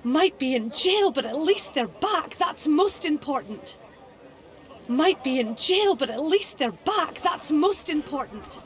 Might be in jail, but at least they're back. That's most important. Might be in jail, but at least they're back. That's most important.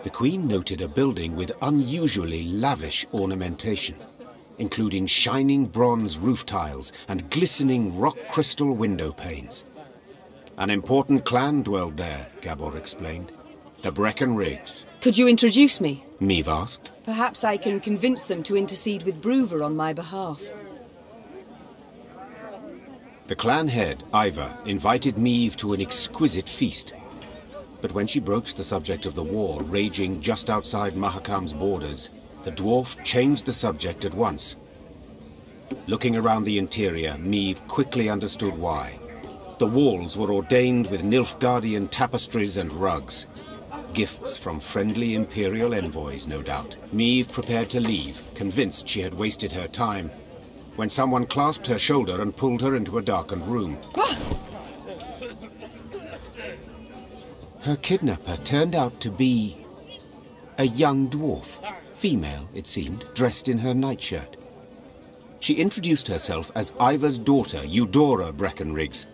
The Queen noted a building with unusually lavish ornamentation, including shining bronze roof tiles and glistening rock crystal window panes. An important clan dwelled there, Gabor explained. The Breckenrigs. Could you introduce me? Meve asked. Perhaps I can convince them to intercede with Bruver on my behalf. The clan head, Ivar, invited Meve to an exquisite feast. But when she broached the subject of the war raging just outside Mahakam's borders, the dwarf changed the subject at once. Looking around the interior, Meve quickly understood why. The walls were ordained with Nilfgaardian tapestries and rugs. Gifts from friendly Imperial envoys, no doubt. Meve prepared to leave, convinced she had wasted her time, when someone clasped her shoulder and pulled her into a darkened room. Her kidnapper turned out to be a young dwarf, female, it seemed, dressed in her nightshirt. She introduced herself as Ivar's daughter, Eudora Breckenrigs,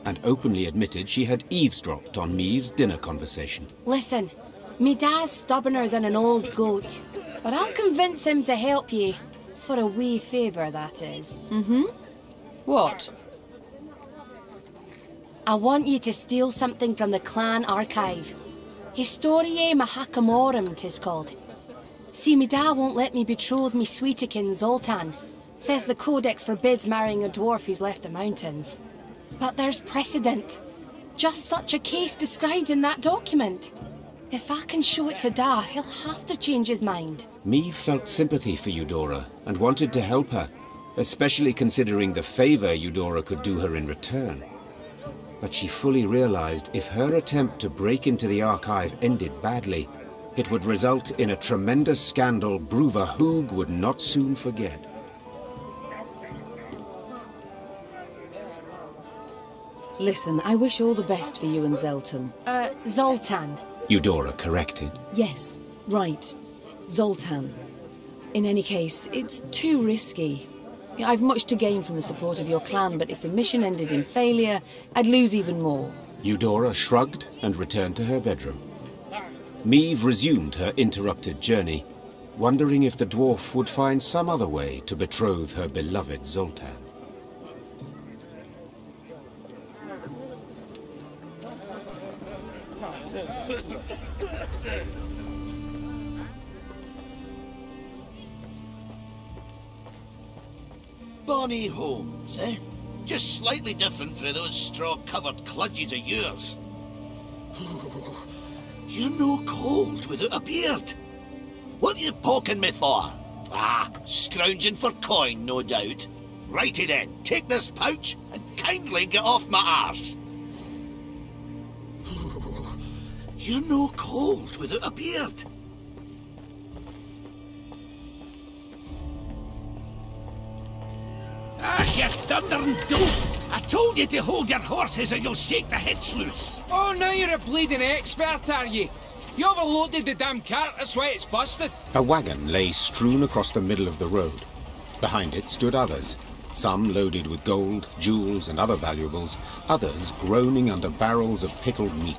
and openly admitted she had eavesdropped on Meve's dinner conversation. Listen, me dad's stubborner than an old goat, but I'll convince him to help ye. For a wee favour, that is. Mm-hmm. What? I want you to steal something from the clan archive. Historiae Mahakamorum, 'tis called. See, me dad won't let me betroth me sweetikin Zoltan. Says the codex forbids marrying a dwarf who's left the mountains. But there's precedent. Just such a case described in that document. If I can show it to Da, he'll have to change his mind. Meve felt sympathy for Eudora and wanted to help her, especially considering the favor Eudora could do her in return. But she fully realized if her attempt to break into the archive ended badly, it would result in a tremendous scandal Bruver Hoog would not soon forget. Listen, I wish all the best for you and Zoltan. Zoltan. Eudora corrected. Yes, right. Zoltan. In any case, it's too risky. I've much to gain from the support of your clan, but if the mission ended in failure, I'd lose even more. Eudora shrugged and returned to her bedroom. Meve resumed her interrupted journey, wondering if the dwarf would find some other way to betroth her beloved Zoltan. Bonny homes, eh? Just slightly different from those straw-covered kludges of yours. You're no cold without a beard. What are you poking me for? Ah, scrounging for coin, no doubt. Righty then, take this pouch and kindly get off my arse. You're no cold without a beard. you thundering dope! I told you to hold your horses or you'll shake the hitch loose! Oh, now you're a bleeding expert, are you? You overloaded the damn cart, that's why it's busted. A wagon lay strewn across the middle of the road. Behind it stood others, some loaded with gold, jewels, and other valuables, others groaning under barrels of pickled meat.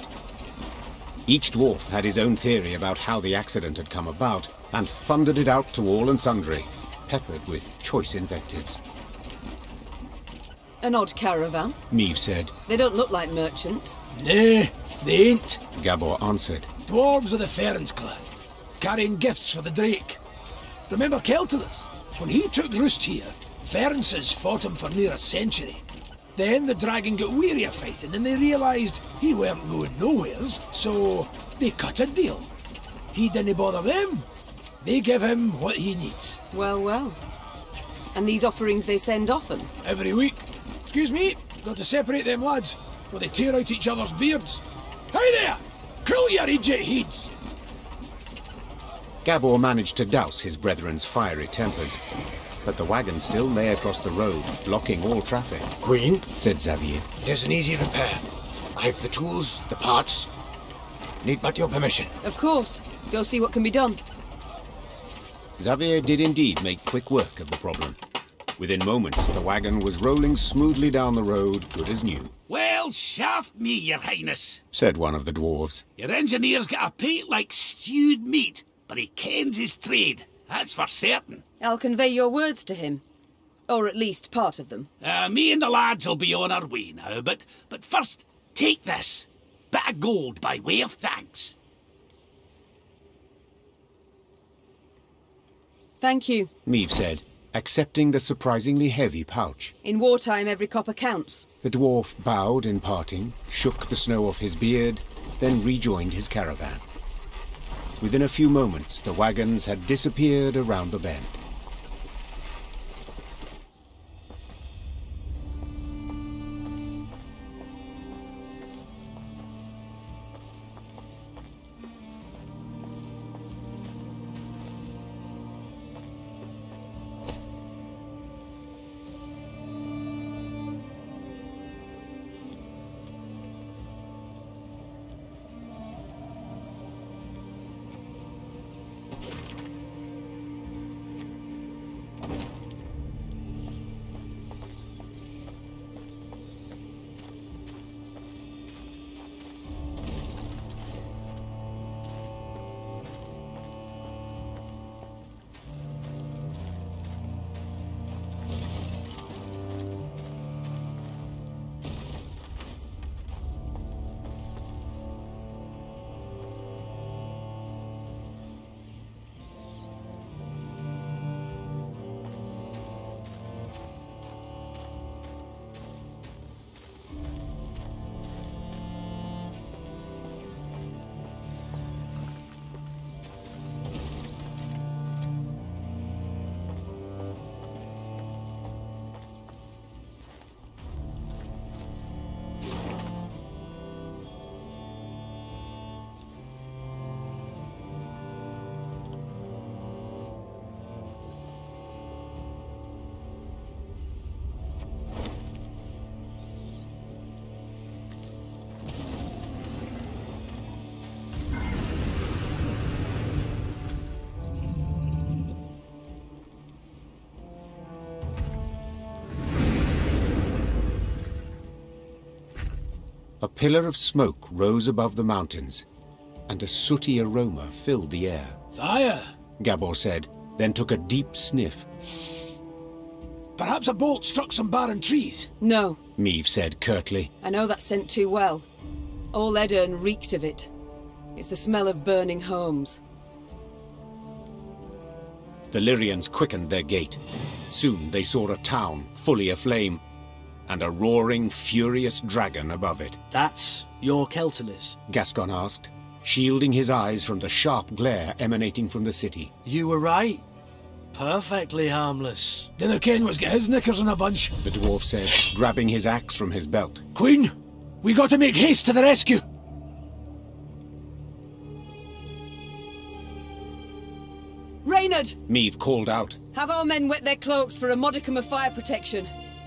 Each dwarf had his own theory about how the accident had come about, and thundered it out to all and sundry, peppered with choice invectives. An odd caravan. Meave said. They don't look like merchants. Nay, they ain't. Gabor answered. Dwarves of the Ferens clan, carrying gifts for the Drake. Remember Keltullis? When he took roost here, Ferences fought him for near a century. Then the dragon got weary of fighting and they realised he weren't going nowheres, so they cut a deal. He didn't bother them. They give him what he needs. Well, well. And these offerings they send often? Every week. Excuse me, got to separate them lads, for they tear out each other's beards. Hey there! Cool your idiot heads! Gabor managed to douse his brethren's fiery tempers, but the wagon still lay across the road, blocking all traffic. Queen, Said Xavier. it is an easy repair. I've the tools, the parts. Need but your permission. Of course. Go see what can be done. Xavier did indeed make quick work of the problem. Within moments, the wagon was rolling smoothly down the road, good as new. Well, shaft me, your highness. Said one of the dwarves. Your engineer's got a pate like stewed meat, but he kens his trade. That's for certain. I'll convey your words to him. Or at least part of them. Me and the lads will be on our way now, but first, take this. Bit of gold by way of thanks. Thank you. Meave said, accepting the surprisingly heavy pouch. In wartime, every copper counts. The dwarf bowed in parting, shook the snow off his beard, then rejoined his caravan. Within a few moments, the wagons had disappeared around the bend. A pillar of smoke rose above the mountains, and a sooty aroma filled the air. Fire! Gabor said, then took a deep sniff. Perhaps a bolt struck some barren trees. No. Meave said curtly. I know that scent too well. All Edirn reeked of it. It's the smell of burning homes. The Lyrians quickened their gait. Soon they saw a town fully aflame, and a roaring, furious dragon above it. That's your Keltullis? Gascon asked, shielding his eyes from the sharp glare emanating from the city. You were right. Perfectly harmless. Dinner Ken was get his knickers in a bunch. The dwarf said, grabbing his axe from his belt. Queen, we got to make haste to the rescue. Reynard! Meave called out. Have our men wet their cloaks for a modicum of fire protection.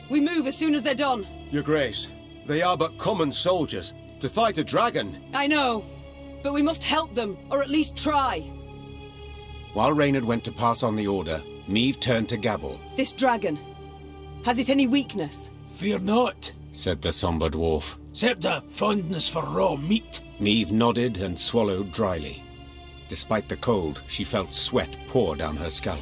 We move as soon as they're done. Your Grace, they are but common soldiers. To fight a dragon. I know, but we must help them, or at least try. While Reynard went to pass on the order, Meave turned to Gabble. This dragon, has it any weakness? Fear not, said the sombre dwarf. Except a fondness for raw meat. Meave nodded and swallowed dryly. Despite the cold, she felt sweat pour down her scalp.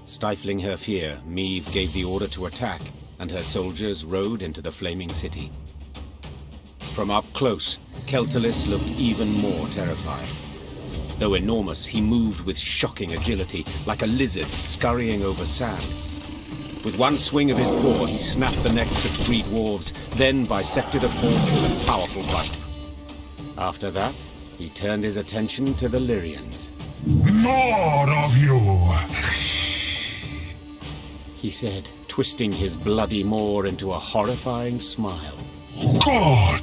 Stifling her fear, Meave gave the order to attack, and her soldiers rode into the flaming city. From up close, Keltullis looked even more terrifying. Though enormous, he moved with shocking agility, like a lizard scurrying over sand. With one swing of his paw, he snapped the necks of 3 dwarves, then bisected a fourth with a powerful bite. After that, he turned his attention to the Lyrians. More of you! He said, twisting his bloody maw into a horrifying smile. God!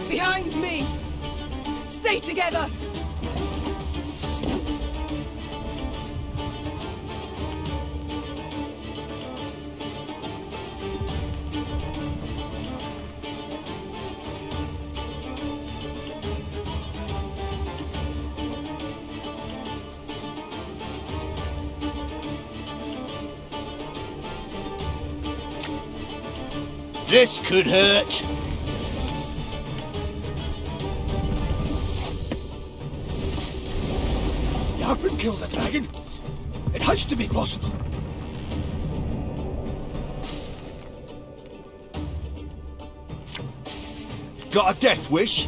Behind me! Stay together! This could hurt. You haven't killed the dragon. It has to be possible. Got a death wish?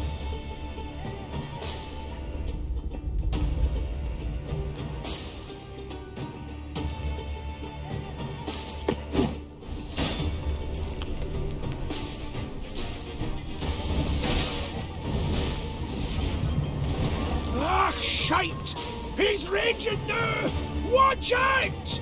Ah, shite! He's raging now! Watch out!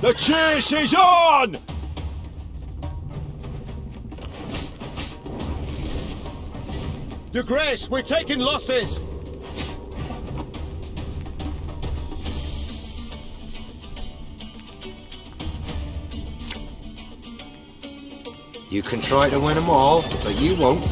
The chase is on! Your Grace, we're taking losses! You can try to win them all, but you won't.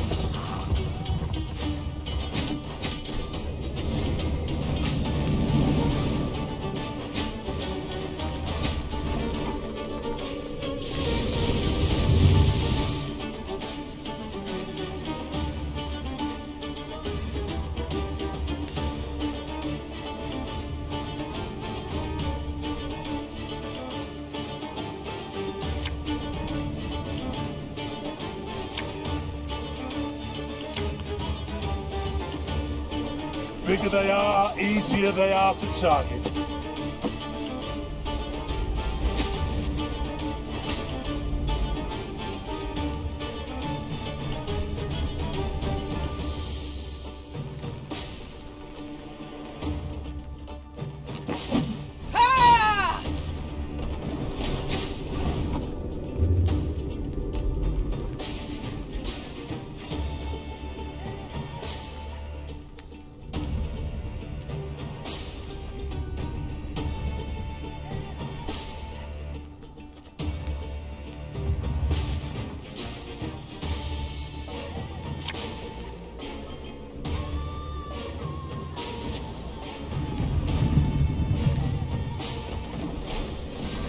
Bigger they are, easier they are to target. Ha!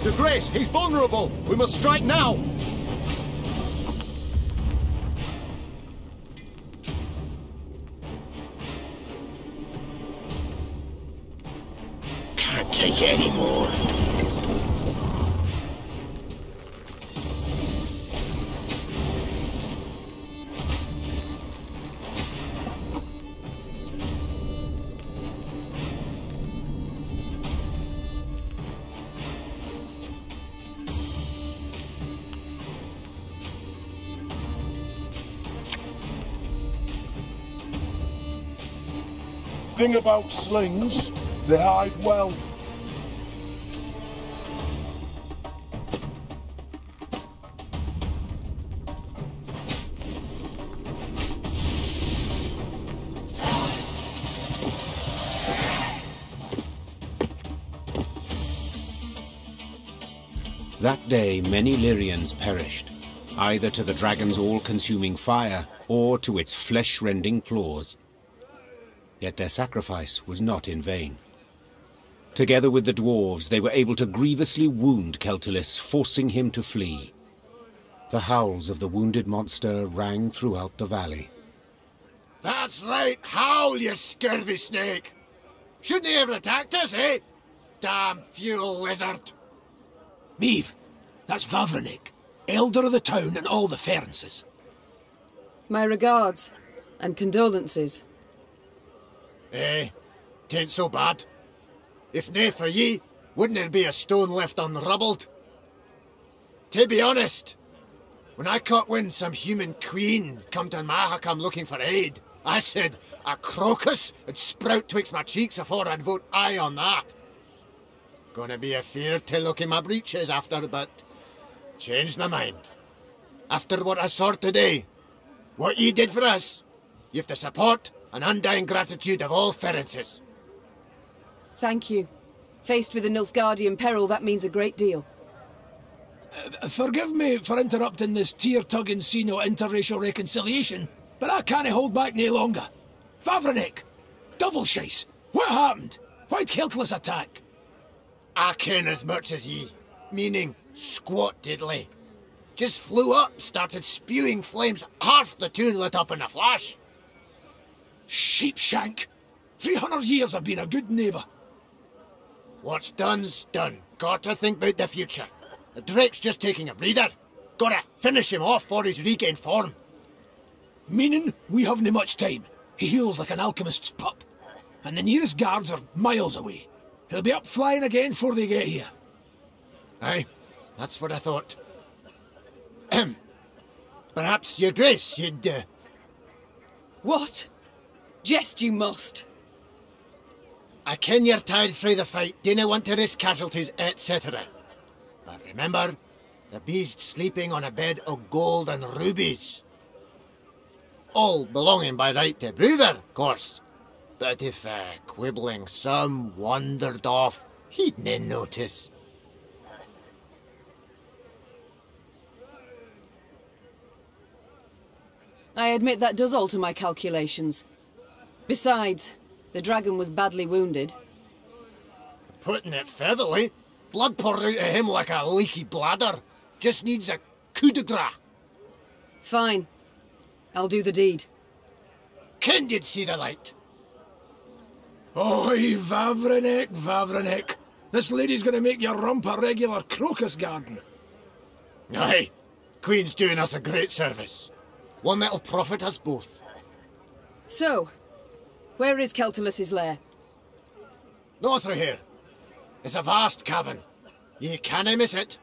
De Grace, he's vulnerable! We must strike now! Can't take it anymore. Thing about slings, they hide well. That day, many Lyrians perished, either to the dragon's all-consuming fire or to its flesh-rending claws. Yet their sacrifice was not in vain. Together with the dwarves, they were able to grievously wound Keltullis, forcing him to flee. The howls of the wounded monster rang throughout the valley. That's right, howl, you scurvy snake! Shouldn't he have attacked us, eh? Damn fuel lizard! Meave, that's Vavrenik, elder of the town and all the Ferences. My regards and condolences. Eh, tain't so bad. If nae for ye, wouldn't there be a stone left unrubbled? To be honest, when I caught wind some human queen come to Mahakam looking for aid, I said a crocus would sprout twixt my cheeks afore I'd vote aye on that. Gonna be a fear to look in my breeches after, but changed my mind. After what I saw today, what ye did for us, you've the support and undying gratitude of all Ferences. Thank you. Faced with a Nilfgaardian peril, that means a great deal. Forgive me for interrupting this tear-tugging scene of interracial reconciliation, but I can't hold back no longer. Vavrenik! Double shice! What happened? Why'd Keltullis attack? I ken as much as ye, meaning squat diddly. Just flew up, started spewing flames, half the town lit up in a flash. Sheepshank! 300 years I've been a good neighbour. What's done's done. Gotta think about the future. The Drake's just taking a breather. Gotta finish him off for his regained form. Meaning we haven't much time. He heals like an alchemist's pup. And the nearest guards are miles away. He'll be up flying again before they get here. Aye, that's what I thought. Perhaps, your grace, you'd, What? Jest you must. I ken you're tired through the fight, dinna want to risk casualties, etc. But remember, the beast's sleeping on a bed of gold and rubies. All belonging by right to Bruther, of course. But if quibbling some wandered off, he'd nae notice. I admit that does alter my calculations. Besides, the dragon was badly wounded. Putting it featherly, blood poured out of him like a leaky bladder. Just needs a coup de grace. Fine. I'll do the deed. Ken you'd see the light. Oi, Vavrenik, Vavrenik. This lady's gonna make your rump a regular crocus garden. Aye, Queen's doing us a great service. One that'll profit us both. So, where is Keltullis' lair? Not through here. It's a vast cavern. Ye canna miss it.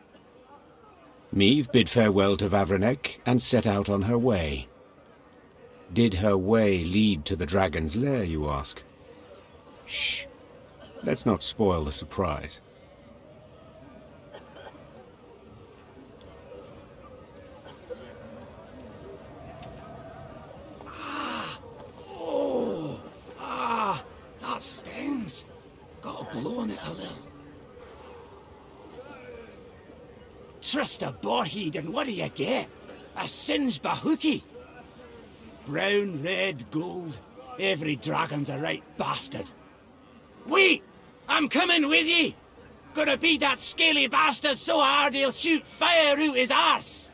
Meave bid farewell to Vavrenek and set out on her way. Did her way lead to the dragon's lair, you ask? Shh. Let's not spoil the surprise. That stings. Got to blow on it a little. Trust a boarhead and what do you get? A singed bahookie. Brown, red, gold. Every dragon's a right bastard. Wait! I'm coming with ye! gonna beat that scaly bastard so hard he'll shoot fire out his arse.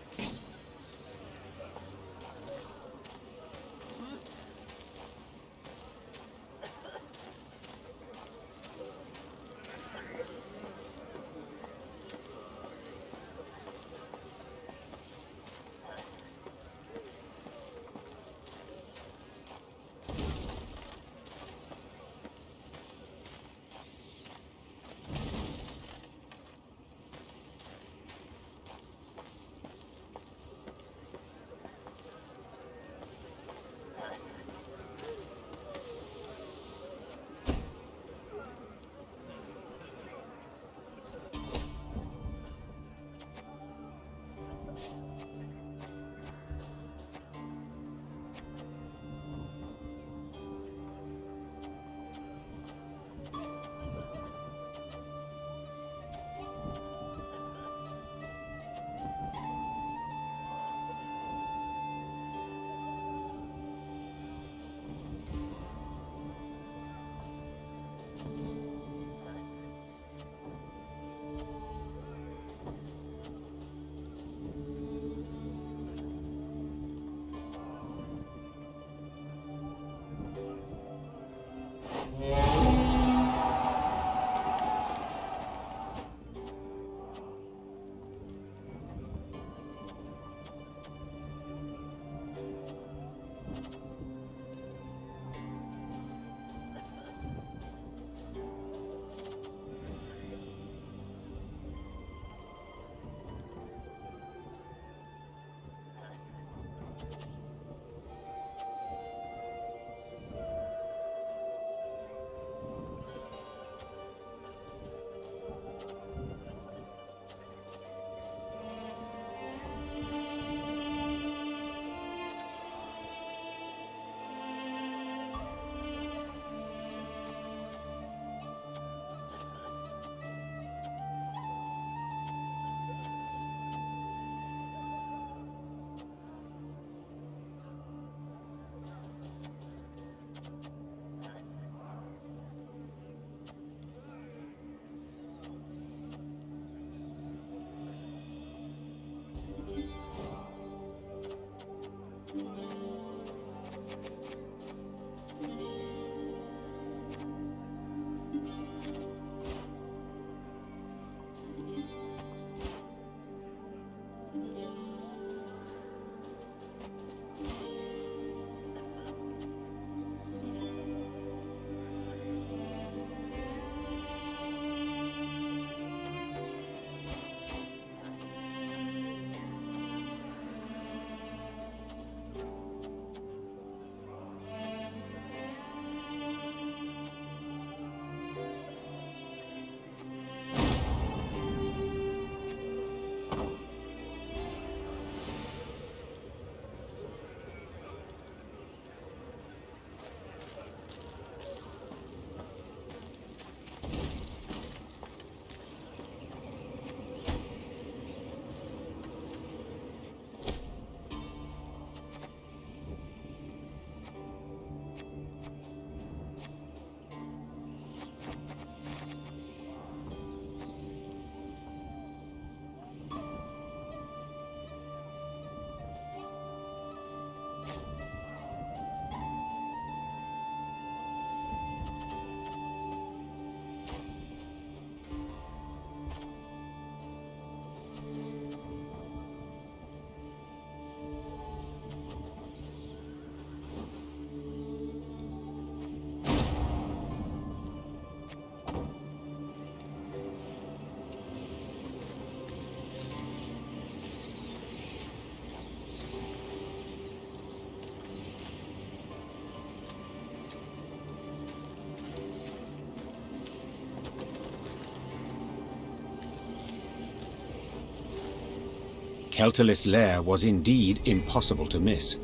Keltullis' lair was indeed impossible to miss,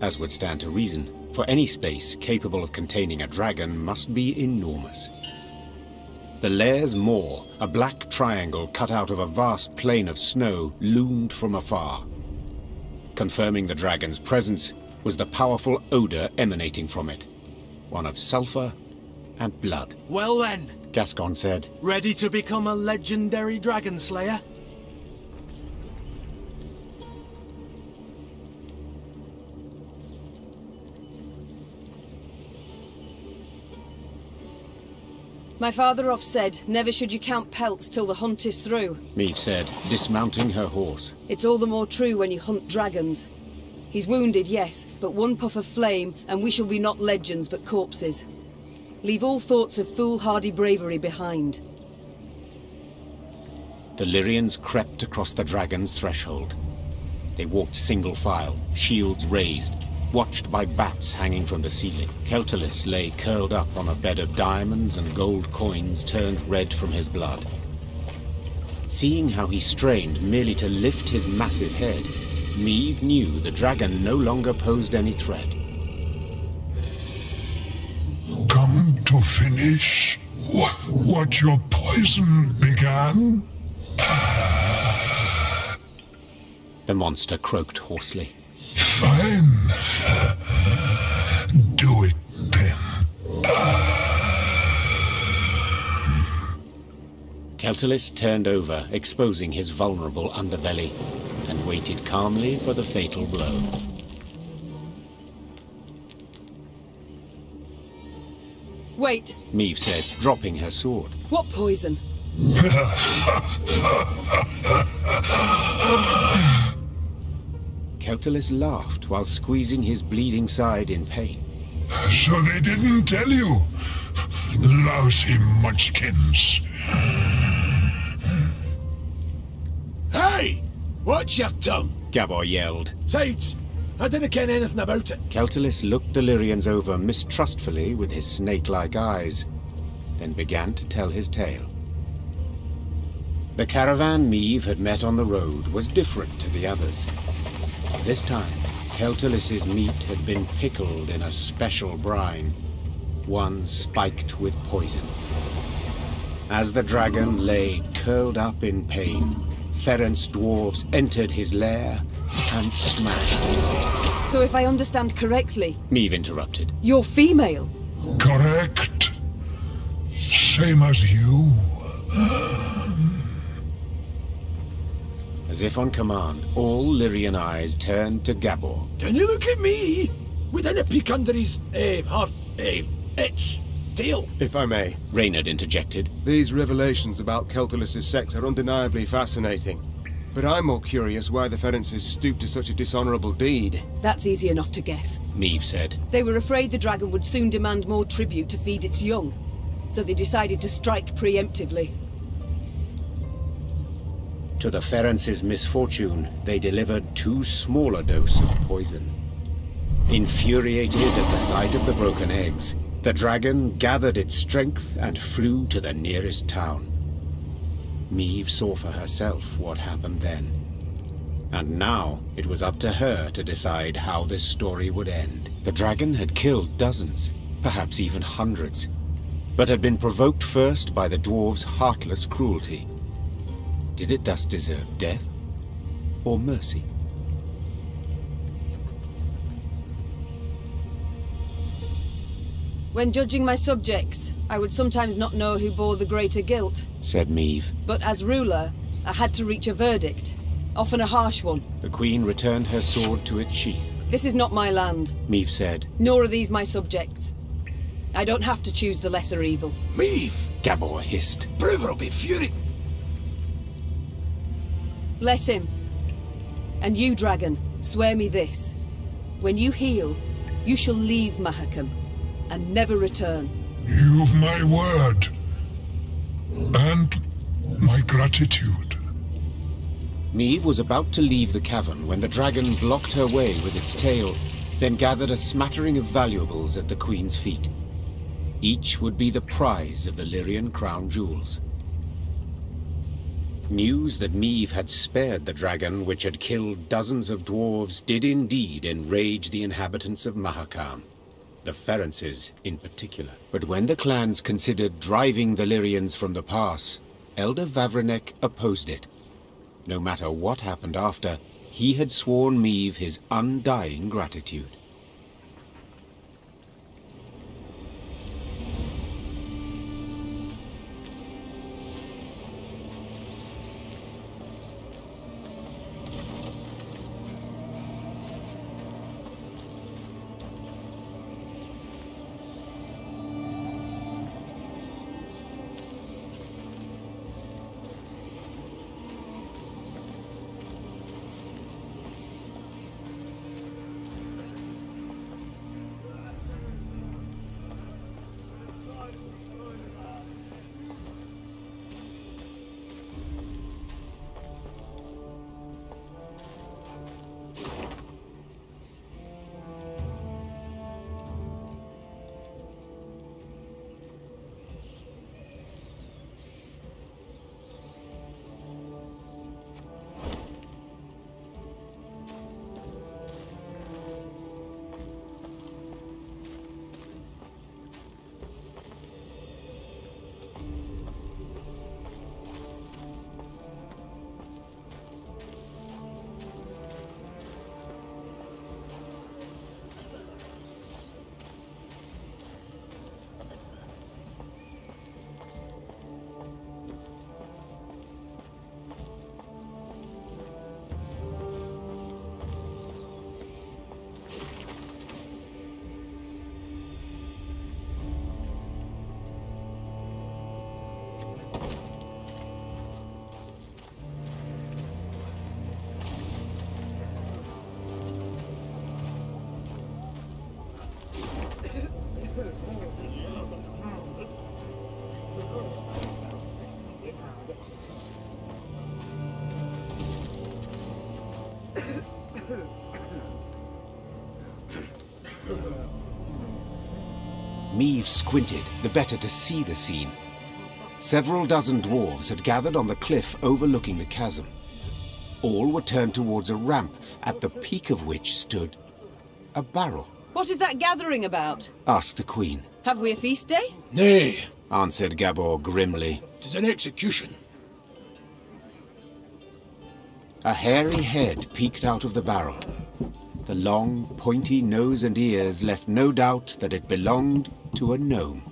as would stand to reason, for any space capable of containing a dragon must be enormous. The lair's maw, a black triangle cut out of a vast plain of snow, loomed from afar. Confirming the dragon's presence was the powerful odor emanating from it, one of sulfur and blood. Well then, Gascon said. ready to become a legendary dragon slayer? My father oft said, never should you count pelts till the hunt is through. Meve said, dismounting her horse. It's all the more true when you hunt dragons. He's wounded, yes, but one puff of flame, and we shall be not legends, but corpses. Leave all thoughts of foolhardy bravery behind. The Lyrians crept across the dragon's threshold. They walked single file, shields raised, watched by bats hanging from the ceiling. Keltullis lay curled up on a bed of diamonds and gold coins turned red from his blood. Seeing how he strained merely to lift his massive head, Meve knew the dragon no longer posed any threat. Come to finish what your poison began? The monster croaked hoarsely. Fine. Do it then. Keltullis turned over, exposing his vulnerable underbelly, and waited calmly for the fatal blow. Wait. Meve said, dropping her sword. What poison? Keltullis laughed while squeezing his bleeding side in pain. So they didn't tell you? Lousy munchkins. Hey! Watch your tongue! Gabor yelled. Sides! I didn't ken anything about it. Keltullis looked the Lyrians over mistrustfully with his snake-like eyes, then began to tell his tale. The caravan Meve had met on the road was different to the others. This time, Keltullis's meat had been pickled in a special brine, one spiked with poison. As the dragon lay curled up in pain, Ferenc dwarves entered his lair and smashed his eggs. So if I understand correctly... Meve interrupted. You're female? Correct. Same as you. As if on command, all Lyrian eyes turned to Gabor. Can you look at me? We didn't peek under his, its tail. If I may, Reynard interjected. These revelations about Keltullis' sex are undeniably fascinating. But I'm more curious why the Ferences stooped to such a dishonorable deed. That's easy enough to guess. Meve said. They were afraid the dragon would soon demand more tribute to feed its young, so they decided to strike preemptively. To the Ferences' misfortune, they delivered too small a dose of poison. Infuriated at the sight of the broken eggs, the dragon gathered its strength and flew to the nearest town. Meve saw for herself what happened then. And now it was up to her to decide how this story would end. The dragon had killed dozens, perhaps even hundreds, but had been provoked first by the dwarves' heartless cruelty. Did it thus deserve death or mercy? When judging my subjects, I would sometimes not know who bore the greater guilt, said Meve. But as ruler, I had to reach a verdict, often a harsh one. The Queen returned her sword to its sheath. This is not my land, Meve said. Nor are these my subjects. I don't have to choose the lesser evil. Meve! Gabor hissed. Bruver will be furious. Let him. And you, dragon, swear me this. When you heal, you shall leave Mahakam and never return. You've my word. And my gratitude. Meve was about to leave the cavern when the dragon blocked her way with its tail, then gathered a smattering of valuables at the Queen's feet. Each would be the prize of the Lyrian crown jewels. News that Meve had spared the dragon, which had killed dozens of dwarves, did indeed enrage the inhabitants of Mahakam, the Ferences in particular. But when the clans considered driving the Lyrians from the pass, Elder Vavrenek opposed it. No matter what happened after, he had sworn Meve his undying gratitude. Meave squinted, the better to see the scene. Several dozen dwarves had gathered on the cliff overlooking the chasm. All were turned towards a ramp, at the peak of which stood a barrel. What is that gathering about? Asked the Queen. Have we a feast day? Nay, answered Gabor grimly. 'Tis an execution. A hairy head peeked out of the barrel. The long, pointy nose and ears left no doubt that it belonged to a gnome.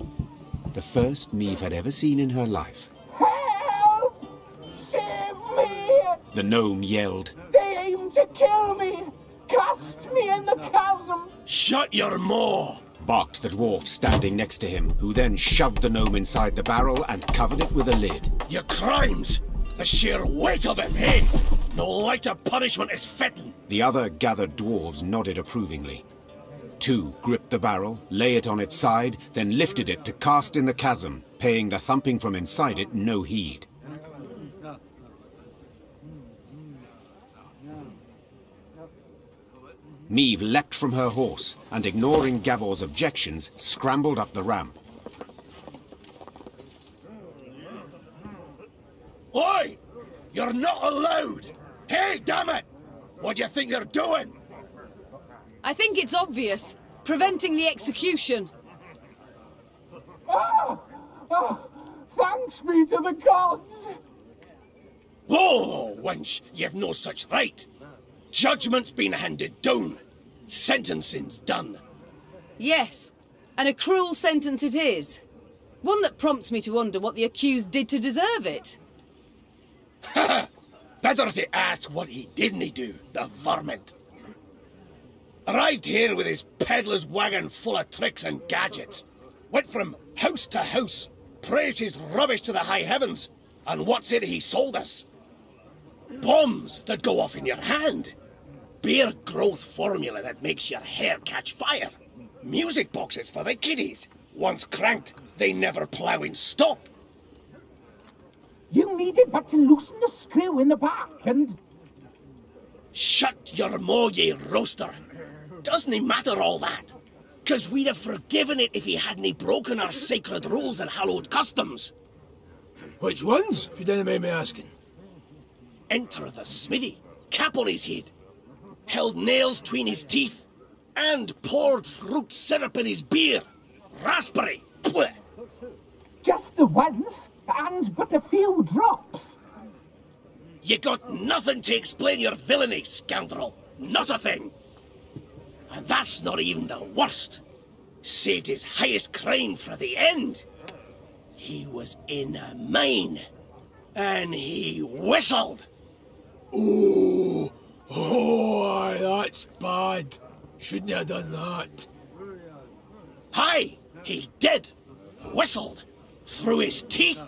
The first Meave had ever seen in her life. Help! Save me! The gnome yelled. They aim to kill me! Cast me in the chasm! Shut your maw! Barked the dwarf standing next to him, who then shoved the gnome inside the barrel and covered it with a lid. Your crimes! The sheer weight of it, hey? No lighter punishment is fitting. The other gathered dwarves nodded approvingly. Two gripped the barrel, lay it on its side, then lifted it to cast in the chasm, paying the thumping from inside it no heed. Meave leapt from her horse, and ignoring Gabor's objections, scrambled up the ramp. Oi! You're not allowed! Hey, damn it! What do you think you're doing? I think it's obvious. Preventing the execution. Thanks be to the gods! Whoa, wench! You've no such right! Judgment's been handed down. Sentencing's done. Yes, and a cruel sentence it is. One that prompts me to wonder what the accused did to deserve it. Ha! Better to ask what he didn't do, the varmint. Arrived here with his peddler's wagon full of tricks and gadgets. Went from house to house, praised his rubbish to the high heavens, and what's it he sold us? Bombs that go off in your hand. Beer growth formula that makes your hair catch fire. Music boxes for the kiddies. Once cranked, they never plough in stop. You needed but to loosen the screw in the back and... Shut your maw, ye roaster. Doesn't he matter all that? 'Cause we'd have forgiven it if he hadn't broken our sacred rules and hallowed customs. Which ones, if you don't mind me asking? Enter the smithy, cap on his head, held nails between his teeth, and poured fruit syrup in his beer. Raspberry. Blech. Just the once, and but a few drops. You got nothing to explain your villainy, scoundrel. Not a thing. And that's not even the worst. Saved his highest crime for the end. He was in a mine, and he whistled. Ooh, aye, that's bad. Shouldn't have done that. Aye, he did. Whistled through his teeth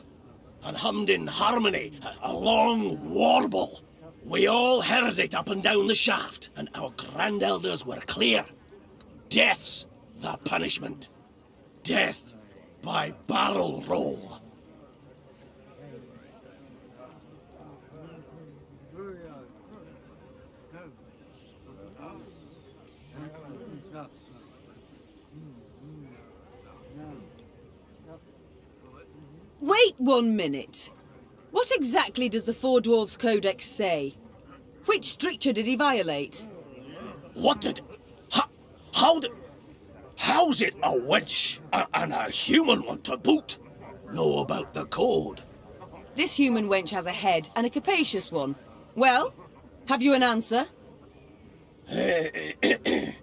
and hummed in harmony a long warble. We all heard it up and down the shaft, and our grandelders were clear. Death's the punishment. Death by barrel roll. Wait 1 minute. What exactly does the Four Dwarfs Codex say? Which stricture did he violate? What did... How's it a wench and a human one to boot know about the code? This human wench has a head, and a capacious one. Well, have you an answer? The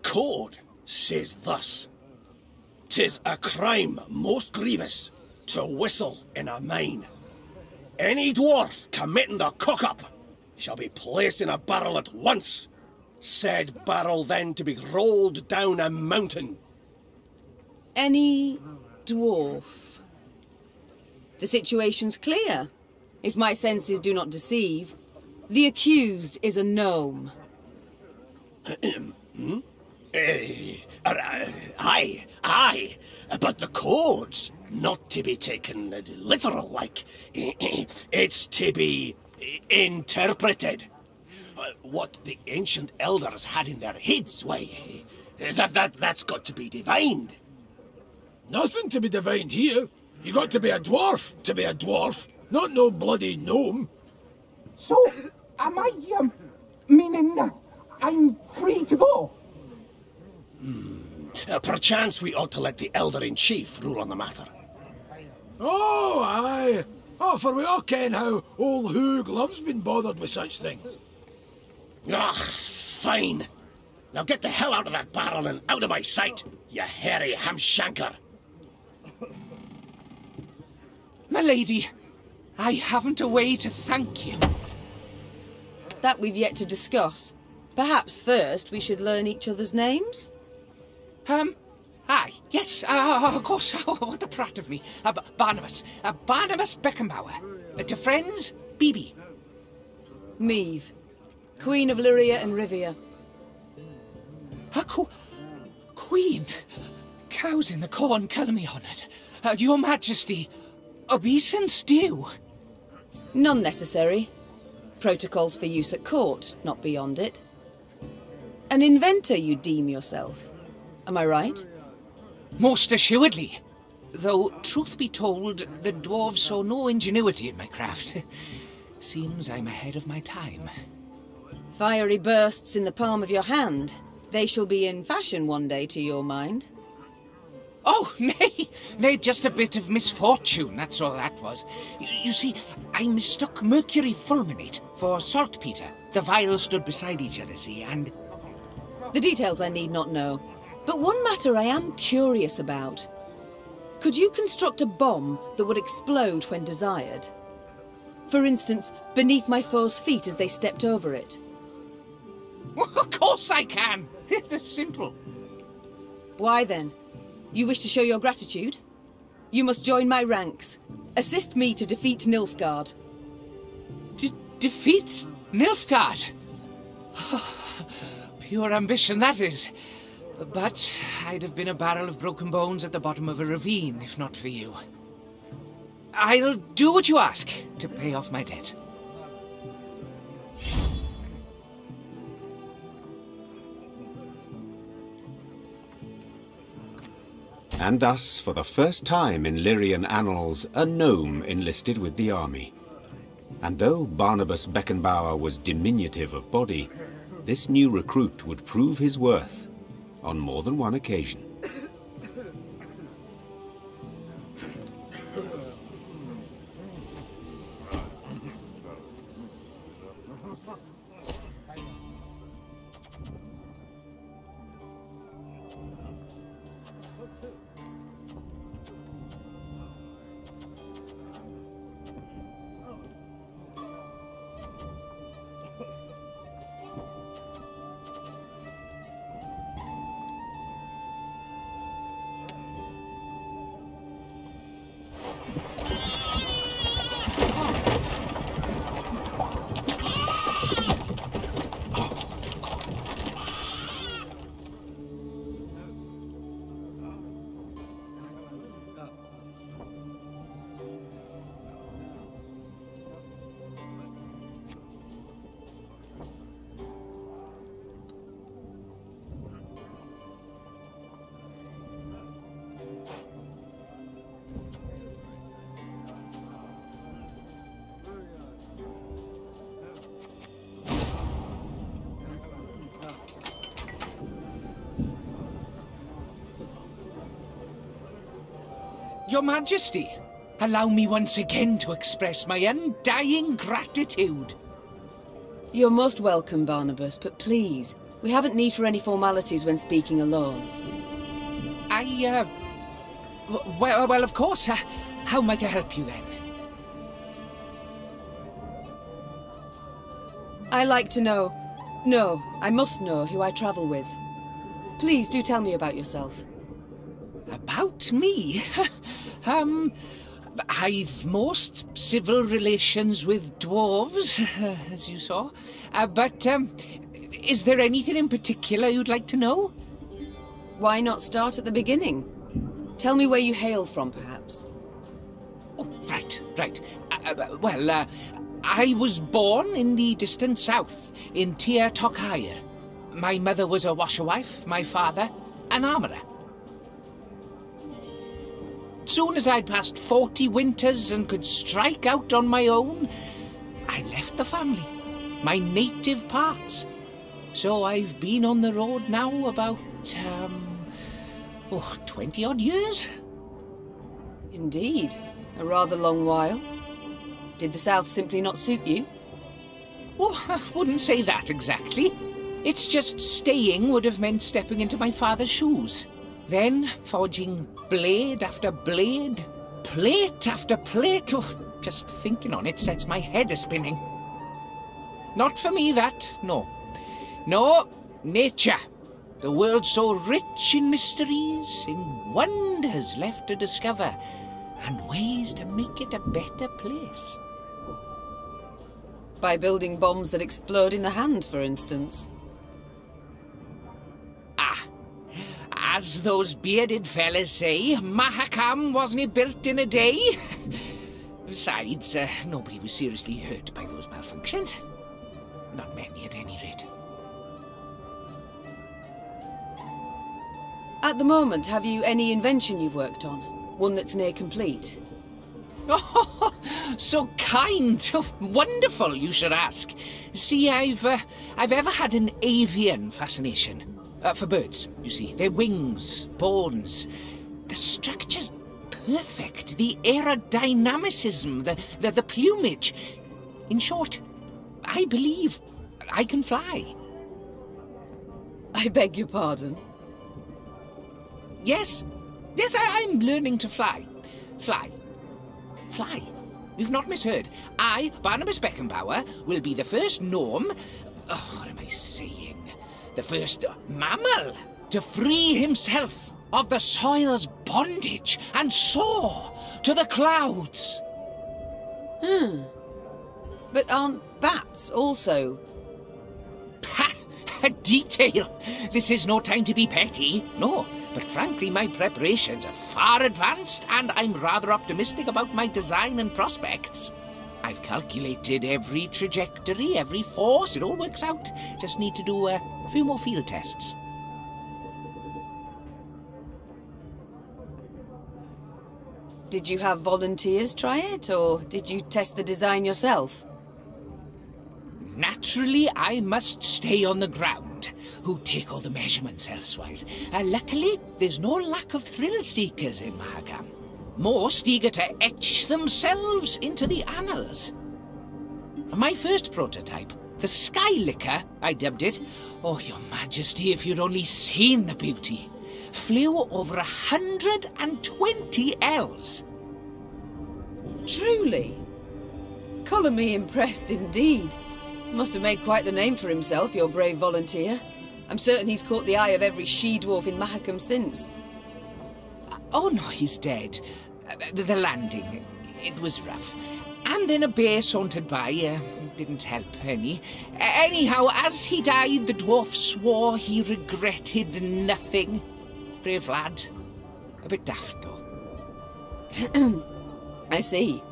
code says thus. 'Tis a crime most grievous to whistle in a mine. Any dwarf committing the cock-up shall be placed in a barrel at once. Said barrel then to be rolled down a mountain. Any dwarf. The situation's clear. If my senses do not deceive, the accused is a gnome. Aye, but the code's not to be taken literal, like. It's to be interpreted. What the ancient elders had in their heads, why, that's got to be divined. Nothing to be divined here. You got to be a dwarf to be a dwarf, not no bloody gnome. So, am I, meaning I'm free to go? Perchance we ought to let the Elder-in-Chief rule on the matter. Oh, aye. Oh, for we all ken how old Hoog loves being bothered with such things. Ah, fine. Now get the hell out of that barrel and out of my sight, you hairy hamshanker. My lady, I haven't a way to thank you. That we've yet to discuss. Perhaps first we should learn each other's names? Aye, yes, of course. What a prat of me. Barnabas. Barnabas Beckenbauer. To friends, Bibi. Meve, Queen of Lyria and Rivia. Queen? Cows in the corn, kill me on it. Your Majesty, obeisance due. None necessary. Protocols for use at court, not beyond it. An inventor you deem yourself. Am I right? Most assuredly. Though, truth be told, the dwarves saw no ingenuity in my craft. Seems I'm ahead of my time. Fiery bursts in the palm of your hand. They shall be in fashion one day, to your mind. Oh, nay, just a bit of misfortune, that's all that was. You see, I mistook mercury fulminate for saltpeter. The vials stood beside each other, see, and... The details I need not know. But one matter I am curious about. Could you construct a bomb that would explode when desired? For instance, beneath my foe's feet as they stepped over it. Of course I can. It's simple. Why then? You wish to show your gratitude? You must join my ranks. Assist me to defeat Nilfgaard. Defeat Nilfgaard? Pure ambition, that is. But I'd have been a barrel of broken bones at the bottom of a ravine, if not for you. I'll do what you ask to pay off my debt. And thus, for the first time in Lyrian annals, a gnome enlisted with the army. And though Barnabas Beckenbauer was diminutive of body, this new recruit would prove his worth on more than one occasion. Your Majesty, allow me once again to express my undying gratitude. You're most welcome, Barnabas, but please, we haven't need for any formalities when speaking alone. Well, of course. How might I help you then? I like to know. No, I must know who I travel with. Please do tell me about yourself. About me? I've most civil relations with dwarves, as you saw. But is there anything in particular you'd like to know? Why not start at the beginning? Tell me where you hail from, perhaps. Oh, right. Well, I was born in the distant south, in Tir Tokhair. My mother was a washerwife, my father, an armourer. soon as I'd passed 40 winters and could strike out on my own, I left the family, my native parts. So I've been on the road now about, 20-odd years. Indeed. A rather long while. Did the South simply not suit you? Well, I wouldn't say that exactly. It's just staying would have meant stepping into my father's shoes. Then forging blade after blade, plate after plate. Oh, just thinking on it sets my head a-spinning. Not for me, that, no. No, nature. The world so rich in mysteries, in wonders left to discover, and ways to make it a better place. By building bombs that explode in the hand, for instance. As those bearded fellas say, Mahakam wasn't built in a day. Besides, nobody was seriously hurt by those malfunctions. Not many, at any rate. At the moment, have you any invention you've worked on? One that's near complete? Oh, so kind. Oh, wonderful, you should ask. See, I've ever had an avian fascination. For birds, you see. Their wings, bones. The structure's perfect. The aerodynamicism, the plumage. In short, I believe I can fly. I beg your pardon? Yes. Yes, I'm learning to fly. Fly. Fly. You've not misheard. I, Barnabas Beckenbauer, will be the first Norm... Oh, what am I saying? The first mammal to free himself of the soil's bondage and soar to the clouds. But aren't bats also? Ha! A detail. This is no time to be petty. No, but frankly, my preparations are far advanced, and I'm rather optimistic about my design and prospects. I've calculated every trajectory, every force. It all works out. Just need to do a few more field tests. Did you have volunteers try it, or did you test the design yourself? Naturally, I must stay on the ground. Who take all the measurements elsewise. Luckily, there's no lack of thrill-seekers in Mahakam. Most eager to etch themselves into the annals. My first prototype, the Skylicker, I dubbed it. Oh, Your Majesty, if you'd only seen the beauty. Flew over 120 Ls. Truly? Colour me impressed indeed. Must have made quite the name for himself, your brave volunteer. I'm certain he's caught the eye of every she-dwarf in Mahakam since. Oh no, he's dead. The landing, it was rough. And then a bear sauntered by, didn't help any. Anyhow, as he died, the dwarf swore he regretted nothing. Brave lad. A bit daft, though. I see.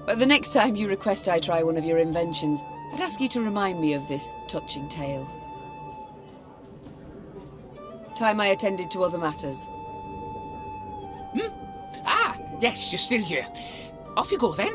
But the next time you request I try one of your inventions, I'd ask you to remind me of this touching tale. Time I attended to other matters. Ah, yes, you're still here. Off you go, then.